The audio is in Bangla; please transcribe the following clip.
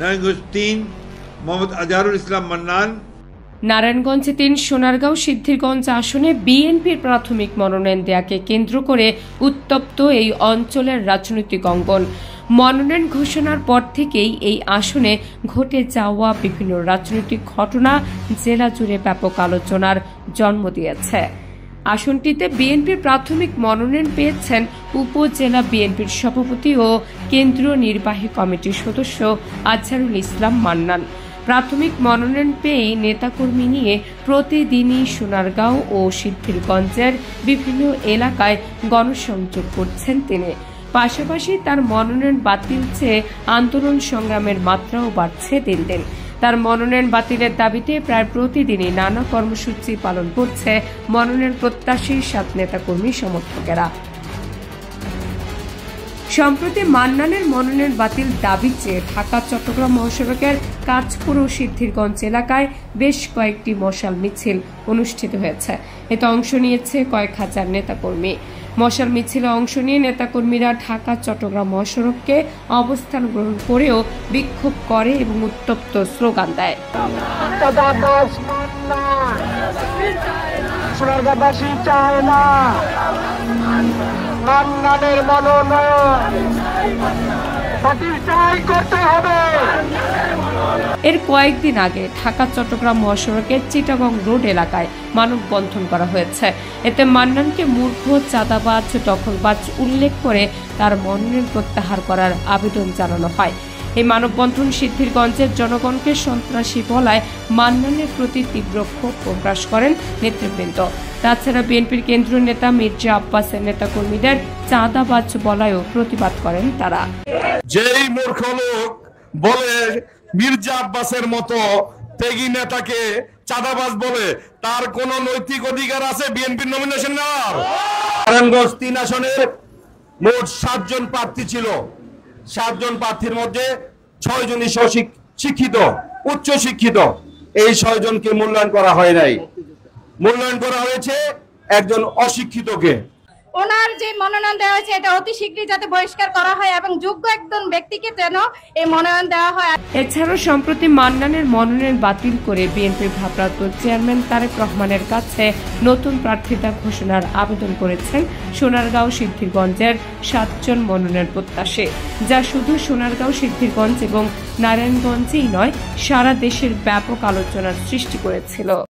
নারায়ণগঞ্জ ৩ মোহাম্মদ আজহারুল ইসলাম মান্নান। নারায়ণগঞ্জে ৩, সোনারগাঁও সিদ্ধিরগঞ্জ আসনে বিএনপির প্রাথমিক মনোনয়ন দেয়াকে কেন্দ্র করে উত্তপ্ত এই অঞ্চলের রাজনৈতিক অঙ্গন। মনোনয়ন ঘোষণার পর থেকেই এই আসনে ঘটে যাওয়া বিভিন্ন রাজনৈতিক ঘটনা জেলা জুড়ে ব্যাপক আলোচনার জন্ম দিয়েছে। আসনটিতে বিএনপির প্রাথমিক মনোনয়ন পেয়েছেন উপজেলা বিএনপির সভাপতি ও কেন্দ্রীয় নির্বাহী কমিটির সদস্য আজহারুল ইসলাম মান্নান। প্রাথমিক মনোনয়ন পেয়ে নেতাকর্মী নিয়ে প্রতিদিনই সোনারগাঁও ও সিদ্ধিরগঞ্জের বিভিন্ন এলাকায় গণসংযোগ করছেন তিনি। পাশাপাশি তার মনোনয়ন বাতিল চেয়ে আন্দোলন সংগ্রামের মাত্রাও বাড়ছে দিন দিন। তার মনোনয়ন বাতিলের দাবিতে প্রায় প্রতিদিনই নানা কর্মসূচি পালন করছে মনোনয়ন প্রত্যাশী 7 নেতাকর্মী সমর্থকেরা। সম্প্রতি মান্নানের মনোনয়ন বাতিল দাবি চেয়ে ঢাকা চট্টগ্রাম মহাসড়কের কাঁচপুর ও সিদ্ধিরগঞ্জ এলাকায় বেশ কয়েকটি মশাল মিছিল অনুষ্ঠিত হয়েছে। এতে অংশ নিয়েছে কয়েক হাজার নেতাকর্মী। মশাল মিছিলে অংশ নিয়ে নেতাকর্মীরা ঢাকা চট্টগ্রাম মহাসড়ককে অবস্থান গ্রহণ করেও বিক্ষোভ করে এবং উত্তপ্ত স্লোগান দেয়। এর কয়েকদিন আগে ঢাকা চট্টগ্রাম মহাসড়কের চিটাগং রোড এলাকায় মানববন্ধন করা হয়েছে। এতে মান্নানকে মূর্খ, চাঁদাবাজ, দখলবাজ উল্লেখ করে তার মনোনয়ন প্রত্যাহার করার আবেদন জানানো হয়। এই মানববন্ধন সিদ্ধিরগঞ্জের জনগণকে সন্ত্রাসী বলায় মান্নানের প্রতি তীব্র ক্ষোভ প্রকাশ করেন নেতৃবৃন্দ। তাছাড়া বিএনপির কেন্দ্রীয় নেতা মির্জা আব্বাসের নেতাকর্মীদের চাঁদাবাজ বলায়ও প্রতিবাদ করেন তারা। যেই মূর্খ লোক বলে মির্জা আব্বাসের মতো ত্যাগী নেতাকে চাঁদাবাজ বলে, তার কোন নৈতিক অধিকার আছে বিএনপির নমিনেশন নেওয়ার? নারায়ণগঞ্জ 3 আসনের মোট 7 জন প্রার্থী ছিল। 7 জন প্রার্থীর মধ্যে 6 জনই শিক্ষিত, উচ্চ শিক্ষিত। এই 6 জনকে মূল্যায়ন করা হয় নাই, মূল্যায়ন করা হয়েছে একজন অশিক্ষিতকে। ওনার যে মনোনয়ন দেওয়া হয়েছে এটা অতি শীঘ্রই যাতে বহিষ্কার করা হয় এবং যোগ্য একজন ব্যক্তিকে যেন এই মনোনয়ন দেওয়া হয়। এছাড়াও সম্প্রতি মান্নানের মনোনয়ন বাতিল করে বিএনপির ভারপ্রাপ্ত চেয়ারম্যান তারেক রহমানের কাছে নতুন প্রার্থিতা ঘোষণার আবেদন করেছেন সোনারগাঁও সিদ্ধিরগঞ্জের 7 জন মনোনয়ন প্রত্যাশী, যা শুধু সোনারগাঁও সিদ্ধিরগঞ্জ এবং নারায়ণগঞ্জেই নয়, সারা দেশের ব্যাপক আলোচনার সৃষ্টি করেছিল।